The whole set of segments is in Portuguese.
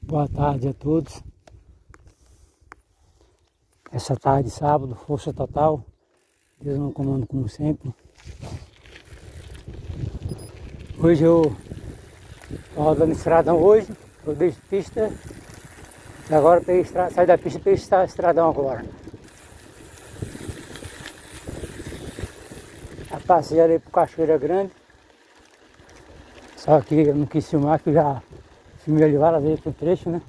Boa tarde a todos. Essa tarde, sábado, força total. Deus no comando como sempre. Hoje eu estou rodando estradão hoje. Rodei pista. E agora saí da pista e peguei estradão agora. Eu passei ali pro Cachoeira Grande. Só que eu não quis filmar, que eu já filmei ali várias vezes pro trecho, né?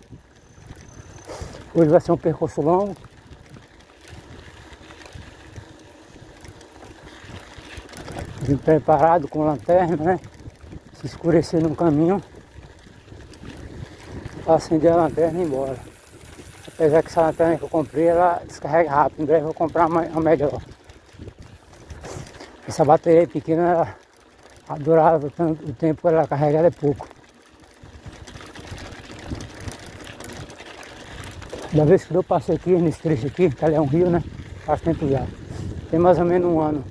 Hoje vai ser um percurso longo. Vim preparado com lanterna, né? Se escurecer no caminho, para acender a lanterna e ir embora. Apesar que essa lanterna que eu comprei, ela descarrega rápido. Em breve eu vou comprar uma melhor. Essa bateria pequena, a durada, o tempo ela carregada é pouco. Da vez que eu passei aqui, nesse trecho aqui, que ali é um rio, né? Faz tempo já. Tem mais ou menos um ano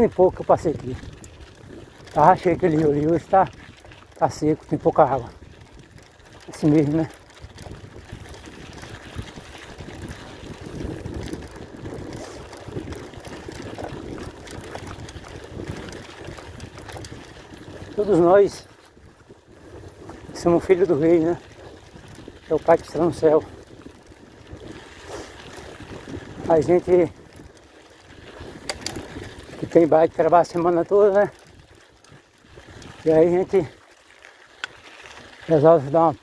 e pouco que eu passei aqui. Tava cheio aquele rio ali, hoje tá seco, tem pouca água. Assim mesmo, né? Todos nós somos filhos do rei, né? É o Pai que está no céu. A gente que tem bike trabalha a semana toda, né? E aí a gente resolve dar uma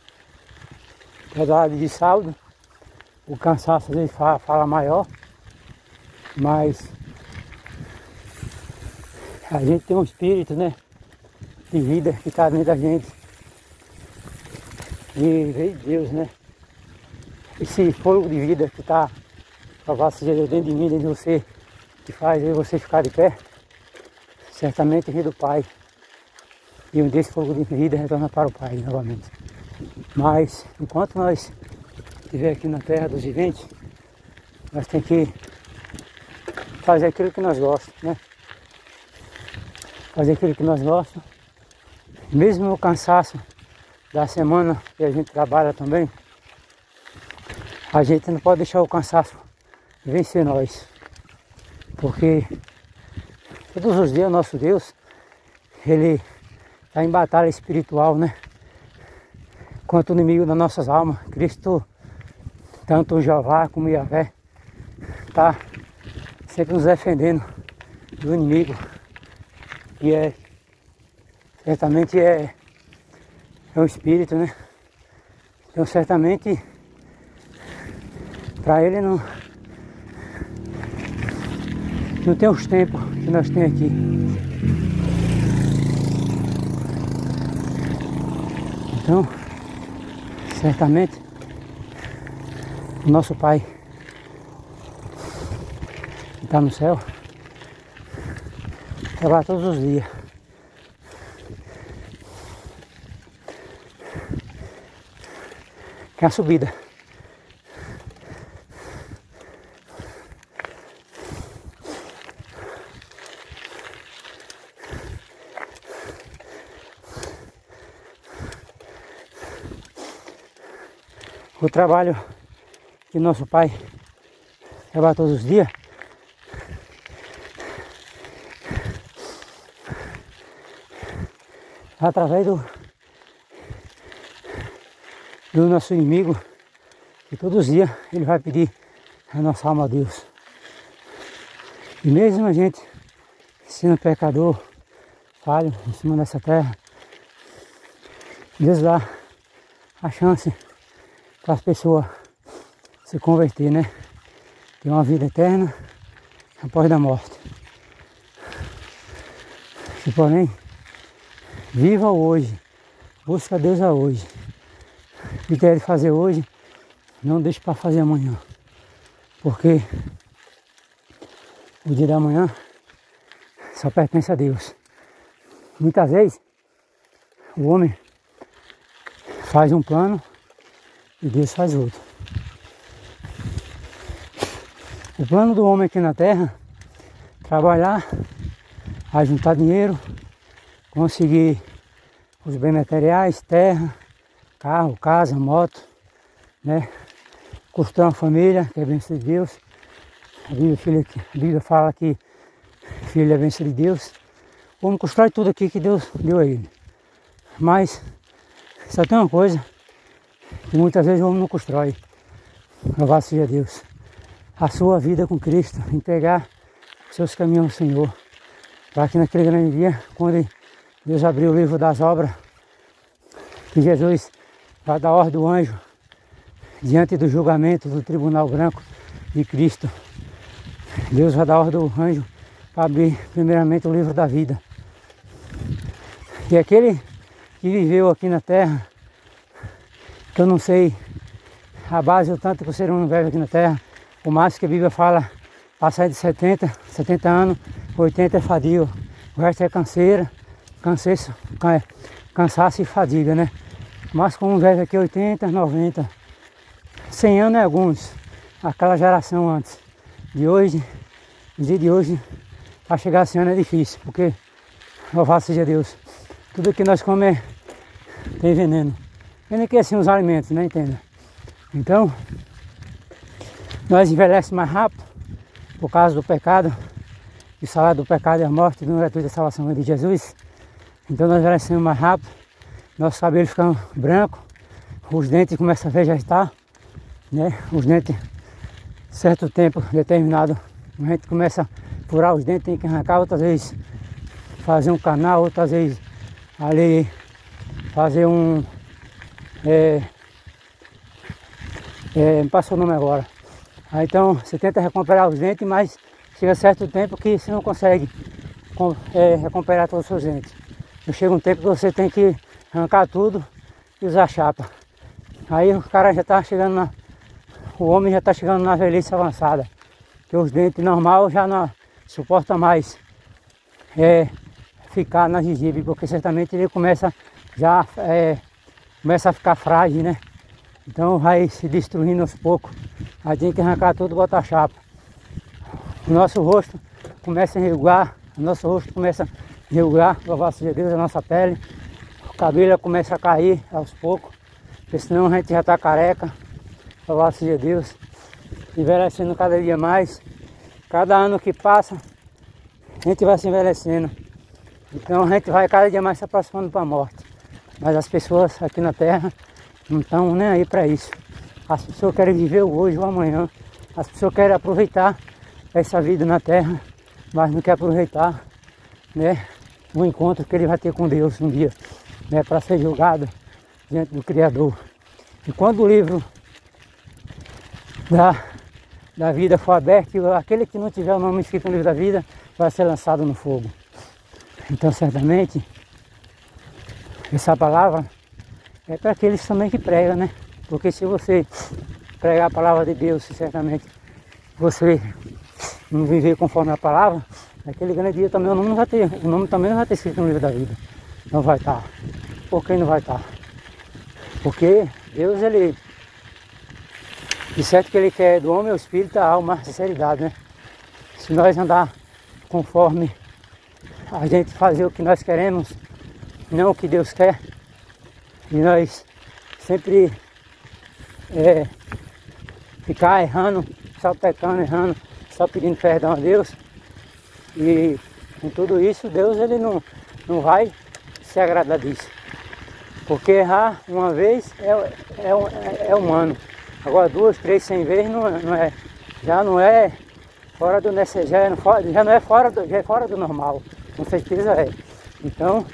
pedalada de sábado. O cansaço às vezes fala maior, mas a gente tem um espírito, né, de vida que está dentro da gente. E veio de Deus, né? Esse fogo de vida que está, louvado seja Deus, dentro de mim, dentro de você, que faz você ficar de pé, certamente vem do Pai. E um desse fogo de vida retorna para o Pai novamente. Mas enquanto nós estivermos aqui na terra dos viventes, nós temos que fazer aquilo que nós gostamos, né? Fazer aquilo que nós gostamos. Mesmo no cansaço da semana que a gente trabalha também, a gente não pode deixar o cansaço vencer nós. Porque todos os dias o nosso Deus, Ele está em batalha espiritual, né? Contra o inimigo das nossas almas. Cristo, tanto o Jeová como o Yahvé, está sempre nos defendendo do inimigo. E certamente é um espírito, né? Então certamente para ele não tem os tempos que nós temos aqui. Então, certamente, o nosso Pai que está no céu trabalha todos os dias. Que é a subida. O trabalho que nosso Pai trabalha todos os dias através do nosso inimigo, que todos os dias ele vai pedir a nossa alma a Deus. E mesmo a gente sendo pecador, falho em cima dessa terra, Deus dá a chance para as pessoas se converter, né? Ter uma vida eterna após da morte. Se porém, viva hoje, busca Deus a hoje. O que quer fazer hoje, não deixe para fazer amanhã. Porque o dia da manhã só pertence a Deus. Muitas vezes o homem faz um plano e Deus faz outro. O plano do homem aqui na terra, trabalhar, ajuntar dinheiro, conseguir os bens materiais, terra, carro, casa, moto, né? Construir uma família, que é bênção de Deus. A Bíblia fala que filho é bênção de Deus. Vamos constrói tudo aqui que Deus deu a ele. Mas só tem uma coisa que muitas vezes o homem não constrói. Louvado seja Deus. A sua vida com Cristo, entregar seus caminhos ao Senhor. Para que naquele grande dia, quando Deus abriu o livro das obras, que Jesus vai dar ordem do anjo diante do julgamento do tribunal branco de Cristo. Deus vai dar ordem do anjo para abrir primeiramente o livro da vida. E aquele que viveu aqui na terra, que eu não sei a base o tanto que o ser humano vive aqui na terra, o máximo que a Bíblia fala, passar de 70 anos, 80 é fadiga, o resto é cansaço e fadiga, né? Mas como vive aqui 80, 90, 100 anos é alguns, aquela geração antes. De hoje, no dia de hoje, para chegar a 100 anos é difícil, porque, louvado seja Deus, tudo que nós comemos tem veneno. Veneno que é assim os alimentos, né? Entenda? Então, nós envelhecemos mais rápido por causa do pecado. O salário do pecado é a morte, não é gratuita a salvação de Jesus. Então nós envelhecemos mais rápido, nosso cabelo fica branco, os dentes começam a vegetar, né? Os dentes, certo tempo determinado, a gente começa a furar os dentes, tem que arrancar, outras vezes fazer um canal, outras vezes ali fazer um... me passou o nome agora. Aí, então você tenta recuperar os dentes, mas chega certo tempo que você não consegue recuperar todos os seus dentes. Chega um tempo que você tem que arrancar tudo e usar chapa. Aí o cara já está chegando o homem já está chegando na velhice avançada, que os dentes normal já não suporta mais ficar na gengiva, porque certamente ele começa a ficar frágil, né? Então vai se destruindo aos poucos. Aí tem que arrancar tudo e botar chapa. O nosso rosto começa a enrugar, louvado seja Deus, a nossa pele. O cabelo começa a cair aos poucos, porque senão a gente já está careca, louvado seja Deus. Envelhecendo cada dia mais. Cada ano que passa, a gente vai se envelhecendo. Então a gente vai cada dia mais se aproximando para a morte. Mas as pessoas aqui na terra não estão nem aí para isso. As pessoas querem viver o hoje ou amanhã. As pessoas querem aproveitar essa vida na terra, mas não quer aproveitar, né, o encontro que ele vai ter com Deus um dia, né, para ser julgado diante do Criador. E quando o livro da vida for aberto, aquele que não tiver o nome escrito no livro da vida vai ser lançado no fogo. Então certamente essa palavra é para aqueles também que pregam, né? Porque se você pregar a palavra de Deus, certamente você não viver conforme a palavra, naquele grande dia também o nome também não vai ter escrito no livro da vida. Não vai estar. Por que não vai estar? Porque Deus, ele de certo que ele quer do homem, o espírito, a alma, a sinceridade, né? Se nós andar conforme a gente fazer o que nós queremos, não o que Deus quer, e nós sempre ficar errando, só pecando, errando, só pedindo perdão a Deus, e com tudo isso Deus ele não vai se agradar disso, porque errar uma vez é humano, agora 2, 3, 100 vezes já não é fora do necessário, já é fora do normal, com certeza é. Então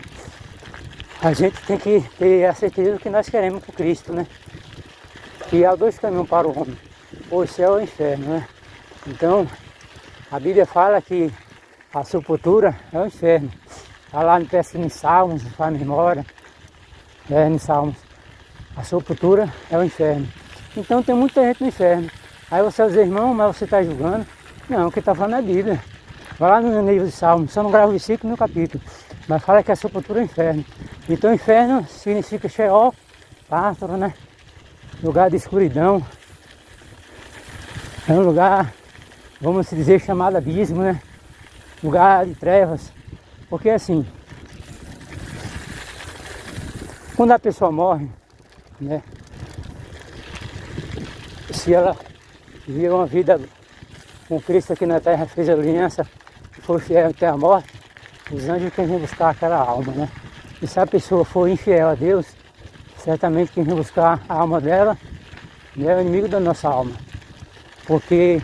a gente tem que ter a certeza do que nós queremos com Cristo, né? Que há 2 caminhos para o homem, o céu ou o inferno, né? Então a Bíblia fala que a sepultura é o inferno. Está lá em Salmos, faz memória, em Salmos. A sepultura é o inferno. Então tem muita gente no inferno. Aí você vai dizer, irmão, mas você está julgando? Não, o que está falando é a Bíblia. Vai lá no livro de Salmos, só não grava o versículo no capítulo. Mas fala que a sepultura é o inferno. Então inferno significa Sheol, Tártaro, né? Lugar de escuridão. É um lugar, vamos dizer, chamado abismo, né? Lugar de trevas. Porque assim, quando a pessoa morre, né? Se ela viveu uma vida com Cristo aqui na terra, fez aliança, foi fiel até a morte, os anjos quem vem buscar aquela alma, né? E se a pessoa for infiel a Deus, certamente quem vem buscar a alma dela é o inimigo da nossa alma. Porque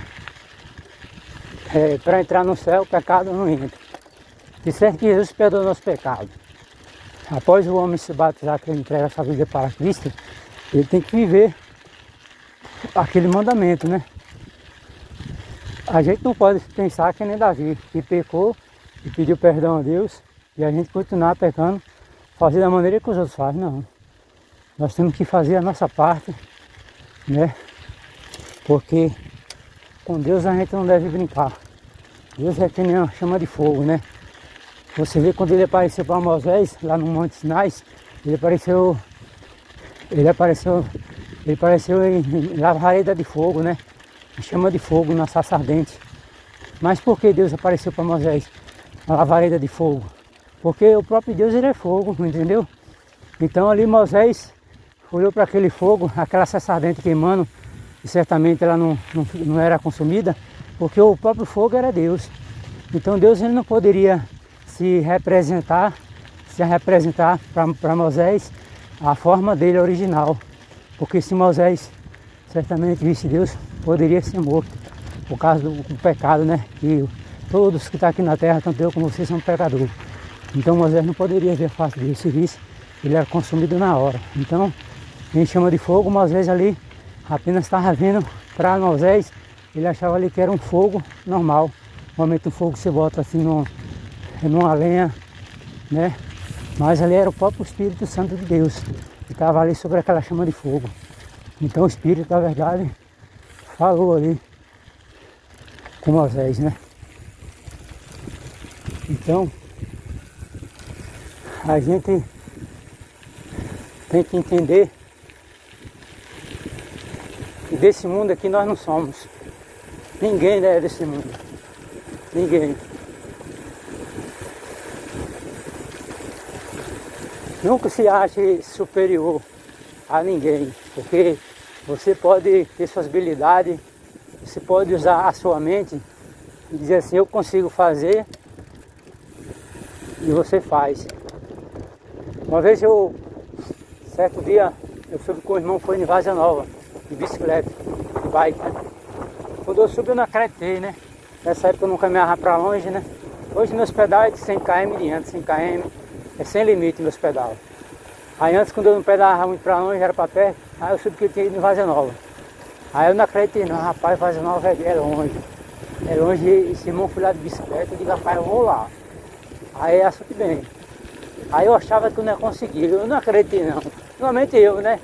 para entrar no céu, o pecado não entra. De certo que Jesus perdoa o nosso pecado. Após o homem se batizar, que ele entrega a sua vida para Cristo, ele tem que viver aquele mandamento, né? A gente não pode pensar que nem Davi, que pecou e pediu perdão a Deus, e a gente continuar pecando, fazer da maneira que os outros fazem, não. Nós temos que fazer a nossa parte, né? Porque com Deus a gente não deve brincar. Deus é que nem uma chama de fogo, né? Você vê quando ele apareceu para Moisés, lá no Monte Sinai, ele apareceu em lavareda de fogo, né? Chama de fogo na sarça ardente. Mas por que Deus apareceu para Moisés na lavareda de fogo? Porque o próprio Deus ele é fogo, entendeu? Então ali Moisés olhou para aquele fogo, aquela sarça ardente queimando, e certamente ela não era consumida, porque o próprio fogo era Deus. Então Deus ele não poderia se representar para Moisés a forma dele original. Porque se Moisés certamente visse Deus, poderia ser morto por causa do pecado, né? Que todos que estão aqui na terra, tanto eu como vocês, são pecadores. Então Moisés não poderia ver a face de Deus. Se visse, ele era consumido na hora. Então, em chama de fogo, Moisés ali apenas estava vendo para Moisés, ele achava ali que era um fogo normal. Normalmente o fogo você bota assim numa lenha, né? Mas ali era o próprio Espírito Santo de Deus, que estava ali sobre aquela chama de fogo. Então o Espírito, na verdade, falou ali com Moisés, né? Então, a gente tem que entender que desse mundo aqui nós não somos. Ninguém é desse mundo. Ninguém. Nunca se ache superior a ninguém, porque você pode ter suas habilidades, você pode usar a sua mente e dizer assim, eu consigo fazer, e você faz. Uma vez certo dia, eu subi com o irmão, foi em Várzea Nova, de bicicleta, de bike, né? Quando eu subi eu não acreditei, né? Nessa época eu não caminhava para longe, né? Hoje meus pedais é de 100 km diante, 100 km, é sem limite meus pedais. Aí antes, quando eu não pedalava muito para longe, era para perto, aí eu soube que eu tinha ido em Várzea Nova. Aí eu não acreditei não, rapaz, Várzea Nova é longe. É longe, e esse irmão foi lá de bicicleta, eu digo, rapaz, eu vou lá. Aí achou que bem. Aí eu achava que eu não ia conseguir, eu não acreditei não. Normalmente eu, né?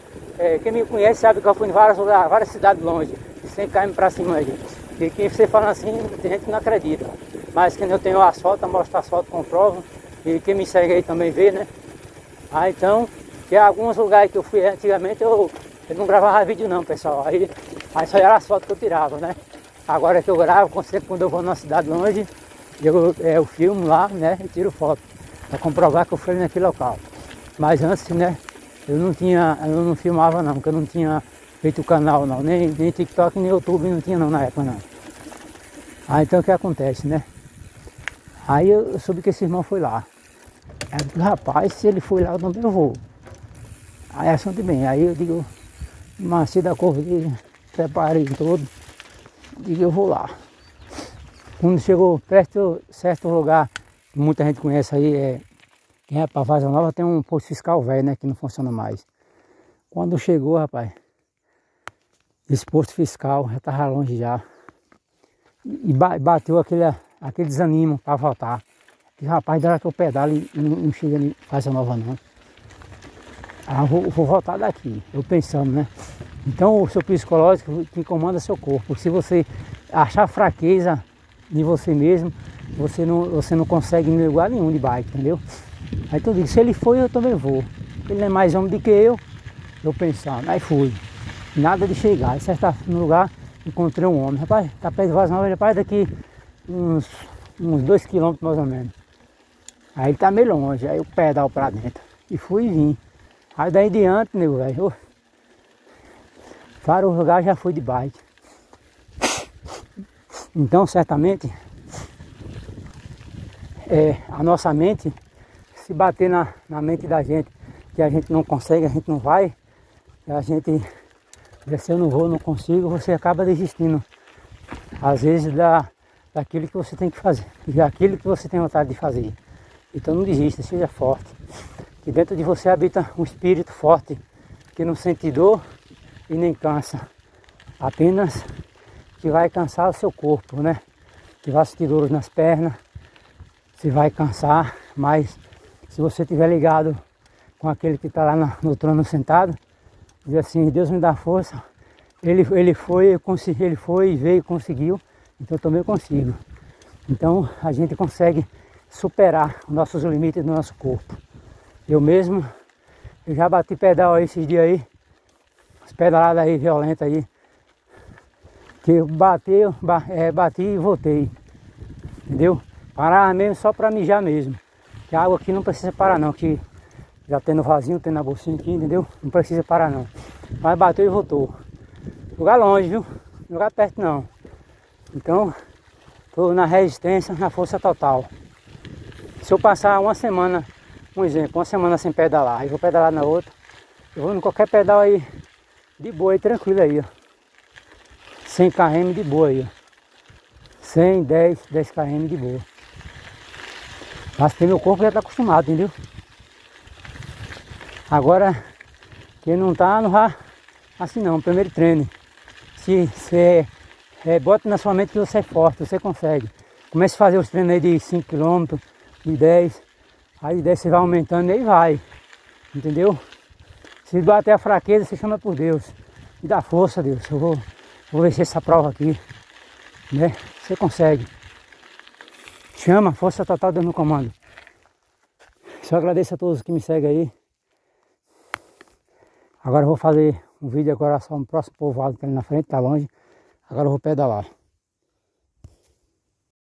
Quem me conhece sabe que eu fui em várias cidades longe, 100 km para cima aí. E quem você fala assim, tem gente que não acredita. Mas quando eu tenho asfalto, eu mostro asfalto, comprovo. E quem me segue aí também vê, né? Ah, então, tem alguns lugares que eu fui antigamente, eu não gravava vídeo não, pessoal. Aí só era as fotos que eu tirava, né? Agora que eu gravo, sempre quando eu vou numa cidade longe, eu filmo lá, né? E tiro foto. Para comprovar que eu fui naquele local. Mas antes, né? Eu não filmava não, porque eu não tinha feito o canal não. Nem TikTok, nem YouTube não tinha não na época não. Ah, então o que acontece, né? Aí eu soube que esse irmão foi lá. Aí eu digo, rapaz, se ele foi lá, eu também vou. Aí assunto bem, aí eu digo, macio da corrida, preparei todo, digo, eu vou lá. Quando chegou perto de certo lugar, que muita gente conhece aí, quem é para Várzea Nova, tem um posto fiscal velho, né, que não funciona mais. Quando chegou, rapaz, esse posto fiscal já estava longe já. E bateu aquele desânimo para voltar. E rapaz, da hora que eu pedalo e não chega em Várzea Nova não. Ah, vou voltar daqui, eu pensando, né? Então o seu psicológico que comanda seu corpo. Se você achar fraqueza em você mesmo, você não consegue ir em lugar nenhum de bike, entendeu? Aí tu diz, se ele foi, eu também vou. Ele é mais homem do que eu pensando, aí fui. Nada de chegar, aí certo no lugar, encontrei um homem. Rapaz, tá perto de Várzea Nova, rapaz, daqui uns 2 km mais ou menos. Aí ele tá meio longe, aí eu pedal pra dentro. E fui e vim. Aí daí diante, nego, velho, vários lugares já fui de bike. Então certamente a nossa mente, se bater na mente da gente, que a gente não consegue, a gente não vai, a gente, se eu não vou, não consigo, você acaba desistindo, às vezes, daquilo que você tem que fazer, daquilo que você tem vontade de fazer. Então não desista, seja forte, que dentro de você habita um espírito forte, que não sente dor e nem cansa, apenas que vai cansar o seu corpo, né? Que vai sentir dores nas pernas, se vai cansar, mas se você estiver ligado com aquele que está lá no trono sentado, diz assim, Deus me dá força, ele foi e veio e conseguiu, então eu também consigo. Então a gente consegue superar os nossos limites do nosso corpo. Eu mesmo, eu já bati pedal aí esses dias aí, as pedaladas aí violentas aí, que eu bati e voltei, entendeu? Parar mesmo só para mijar mesmo, que a água aqui não precisa parar não, que já tem no vasinho, tem na bolsinha aqui, entendeu? Não precisa parar não, mas bateu e voltou. Lugar longe, viu? Lugar perto não. Então, estou na resistência, na força total. Se eu passar uma semana, um exemplo, uma semana sem pedalar, eu vou pedalar na outra, eu vou em qualquer pedal aí, de boa aí, tranquilo aí, ó. 100 km de boa aí, ó. 100, 10 km de boa. Mas que meu corpo já está acostumado, entendeu? Agora, quem não tá, não vai assim não, primeiro treine. Se você bota na sua mente que você é forte, você consegue. Comece a fazer os treinos aí de 5 km, de 10, aí de 10 você vai aumentando e aí vai, entendeu? Se bater a fraqueza, você chama por Deus. Me dá força, Deus, eu vou vencer essa prova aqui, né? Você consegue. Chama, força total, Deus no comando. Só agradeço a todos que me seguem aí. Agora eu vou fazer um vídeo agora só no próximo povoado que tá ali na frente, tá longe. Agora eu vou pedalar.